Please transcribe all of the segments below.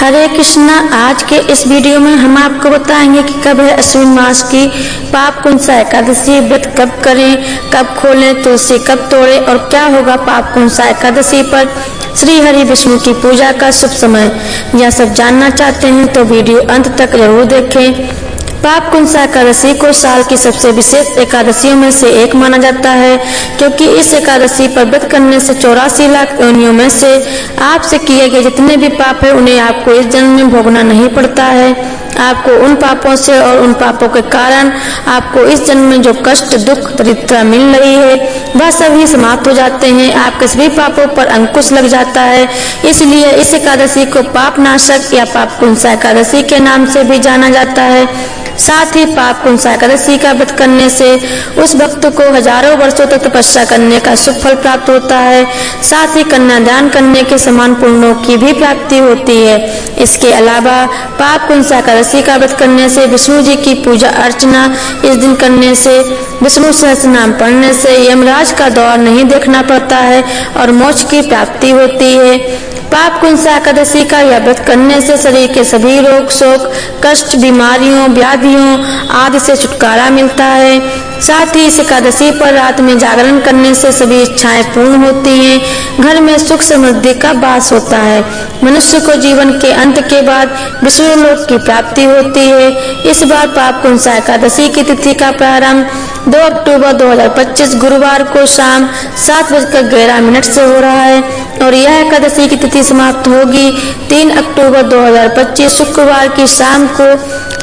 हरे कृष्णा। आज के इस वीडियो में हम आपको बताएंगे कि कब है अश्विन मास की पाप कुंसा एकादशी, व्रत कब करें, कब खोलें, तुलसी कब तोड़ें और क्या होगा पाप कुंसा एकादशी पर श्री हरि विष्णु की पूजा का शुभ समय। यह सब जानना चाहते हैं तो वीडियो अंत तक जरूर देखें। पाप कुंसा एकादशी को साल की सबसे विशेष एकादशियों में से एक माना जाता है, क्योंकि इस एकादशी पर व्रत करने से 84 लाख योनियों में से आपसे किए गए जितने भी पाप है उन्हें आपको इस जन्म में भोगना नहीं पड़ता है। आपको उन पापों से और उन पापों के कारण आपको इस जन्म में जो कष्ट, दुख, दरिद्रता मिल रही है वह सभी समाप्त हो जाते हैं। आपके सभी पापों पर अंकुश लग जाता है। इसलिए इस एकादशी को पाप नाशक या पाप कुंसा एकादशी के नाम से भी जाना जाता है। साथ ही पाप कुंसा एकादशी का व्रत करने से उस भक्त को हजारों वर्षों तक तपस्या करने का शुभ फल प्राप्त होता है। साथ ही कन्यादान करने के समान पुण्यों की भी प्राप्ति होती है। इसके अलावा पाप कुंसा एकादशी का व्रत करने से विष्णु जी की पूजा अर्चना इस दिन करने से, विष्णु सहस्त्र नाम पढ़ने से यमराज का दौर नहीं देखना पड़ता है और मोक्ष की प्राप्ति होती है। पाप कुंसा एकादशी का यह व्रत करने से शरीर के सभी रोग, शोक, कष्ट, बीमारियों, व्याधियों आदि से छुटकारा मिलता है। साथ ही इस एकादशी पर रात में जागरण करने से सभी इच्छाएं पूर्ण होती हैं। घर में सुख समृद्धि का वास होता है। मनुष्य को जीवन के अंत के बाद विष्णु लोक की प्राप्ति होती है। इस बार पाप कुंसा एकादशी की तिथि का प्रारंभ 2 अक्टूबर 2025 गुरुवार को शाम 7:11 से हो रहा है और यह एकादशी की तिथि समाप्त होगी 3 अक्टूबर 2025 शुक्रवार की शाम को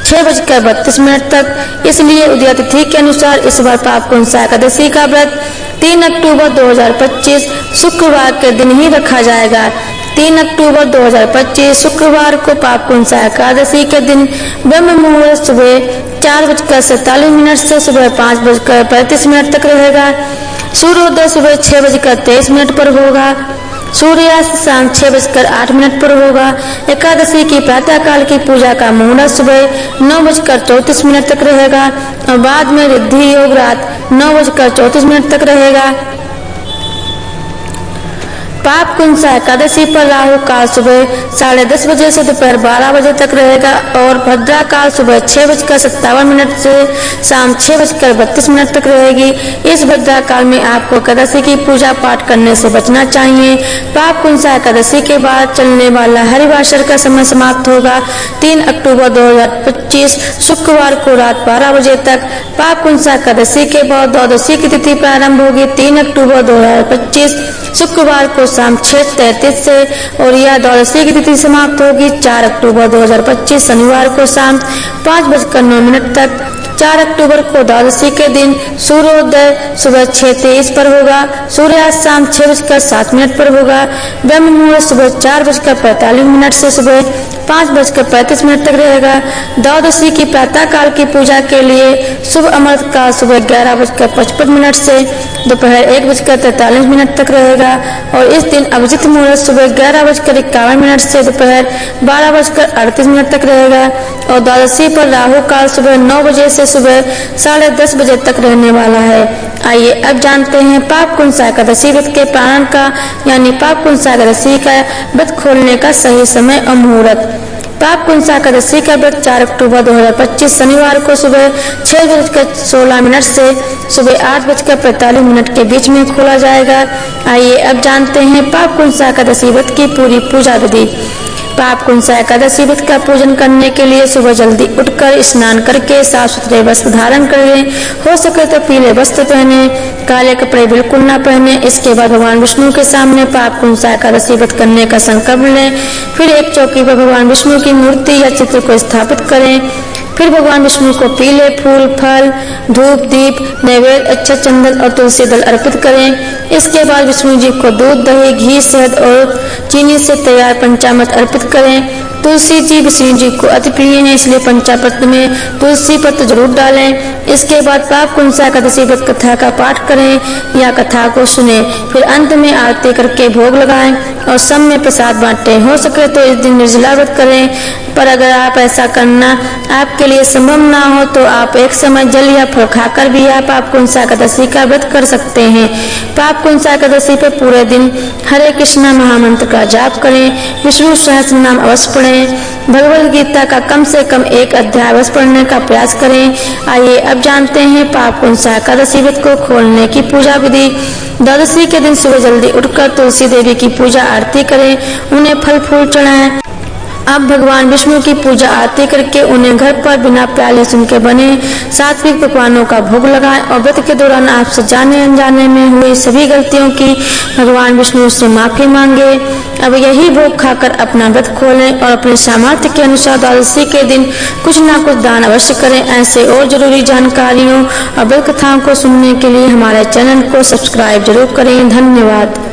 6:32 तक। इसलिए उदय तिथि के अनुसार इस बार पाप कुंसा एकादशी का व्रत 3 अक्टूबर 2025 शुक्रवार के दिन ही रखा जाएगा। 3 अक्टूबर 2025 शुक्रवार को पाप कुंसा एकादशी के दिन ब्रह्म मुहूर्त सुबह 4:47 से सुबह 5:35 तक रहेगा। सूर्योदय सुबह 6:23 पर होगा। सूर्यास्त शाम 6:08 पर होगा। एकादशी की प्रातः काल की पूजा का मुहूर्त सुबह 9:34 तक रहेगा और बाद में रिद्धि योग रात 9:34 तक रहेगा। पाप कुंसा एकादशी पर राहु काल सुबह 10:30 बजे से दोपहर 12 बजे तक रहेगा और भद्रा काल सुबह 6:57 से शाम 6:32 तक रहेगी। इस भद्रा काल में आपको एकादशी की पूजा पाठ करने से बचना चाहिए। पाप कुंसा एकादशी के बाद चलने वाला हरिवासर का समय समाप्त होगा 3 अक्टूबर 2025 शुक्रवार को रात 12 बजे तक। पाप कुंसा एकादशी के बाद द्वादशी की तिथि प्रारंभ होगी 3 अक्टूबर 2025 शुक्रवार को शाम 6:33 से और यह द्वादशी की तिथि समाप्त होगी 4 अक्टूबर 2025 शनिवार को शाम 5:09 तक। 4 अक्टूबर को द्वादशी के दिन सूर्योदय सुबह 6:23 पर होगा। सूर्यास्त शाम 6:07 पर होगा। ब्रह्म मुहूर्त सुबह 4:45 से सुबह 5:35 तक रहेगा। द्वादशी की प्रातः काल की पूजा के लिए शुभ अमृत काल सुबह 11:55 से दोपहर 1:43 तक रहेगा और इस दिन अभिजित मुहूर्त सुबह 11:51 से दोपहर 12:38 तक रहेगा और द्वादशी पर राहु काल सुबह 9 बजे से सुबह 10:30 बजे तक रहने वाला है। आइए अब जानते हैं पाप कुंसा एकादशी व्रत के प्रारंभ का यानी पाप कुंसा एकादशी का व्रत खोलने का सही समय और मुहूर्त। पाप कुंसा एकादशी का व्रत 4 अक्टूबर 2025 शनिवार को सुबह 6:16 से सुबह 8:45 के बीच में खोला जाएगा। आइए अब जानते हैं पाप कुंसा एकादशी व्रत की पूरी पूजा विधि। पाप कुंसा एकादशी व्रत का पूजन करने के लिए सुबह जल्दी उठकर स्नान करके साफ सुथरे वस्त्र धारण करें। हो सके तो पीले वस्त्र पहने, काले कपड़े बिल्कुल ना पहने। इसके बाद भगवान विष्णु के सामने पाप कुंसा एकादशी व्रत करने का संकल्प लें। फिर एक चौकी पर भगवान विष्णु की मूर्ति या चित्र को स्थापित करें। फिर भगवान विष्णु को पीले फूल, फल, धूप, दीप, नैवेद्य, अच्छा चंदन और तुलसी दल अर्पित करें। इसके बाद विष्णु जी को दूध, दही, घी, शहद और चीनी से तैयार पंचामृत अर्पित करें। तुलसी जी विष्णु जी को अति प्रिय हैं, इसलिए पंचामृत में तुलसी पत्र जरूर डालें। इसके बाद पाप कुंसा एकादशी व्रत कथा का पाठ करें या कथा को सुने। फिर अंत में आरती करके भोग लगाएं। और सब में प्रसाद बांटें। हो सके तो इस दिन निर्जला व्रत करें, पर अगर आप ऐसा करना आपके लिए संभव ना हो तो आप एक समय जल या फल खाकर भी आप पापकुंसा एकादशी का व्रत कर सकते हैं। पापकुंसा एकादशी पर पूरे दिन हरे कृष्णा महामंत्र का जाप करें, विष्णु सहस्त्र नाम अवश्य पढ़ें, भगवद गीता का कम से कम एक अध्याय अवश्य पढ़ने का प्रयास करें। आइए अब जानते हैं पापकुंसा एकादशी व्रत को खोलने की पूजा विधि। द्वादशी के दिन सुबह जल्दी उठकर तुलसी देवी की पूजा आरती करें, उन्हें फल फूल चढ़ाएं। अब भगवान विष्णु की पूजा आरती करके उन्हें घर पर बिना प्याज लहसुन के बने सात्विक पकवानों का भोग लगाएं और व्रत के दौरान आपसे जाने अनजाने में हुई सभी गलतियों की भगवान विष्णु से माफी मांगे। अब यही भोग खाकर अपना व्रत खोलें और अपने सामर्थ्य के अनुसार द्वादशी के दिन कुछ न कुछ दान अवश्य करें। ऐसे और जरूरी जानकारियों और व्रत कथाओं को सुनने के लिए हमारे चैनल को सब्सक्राइब जरूर करें। धन्यवाद।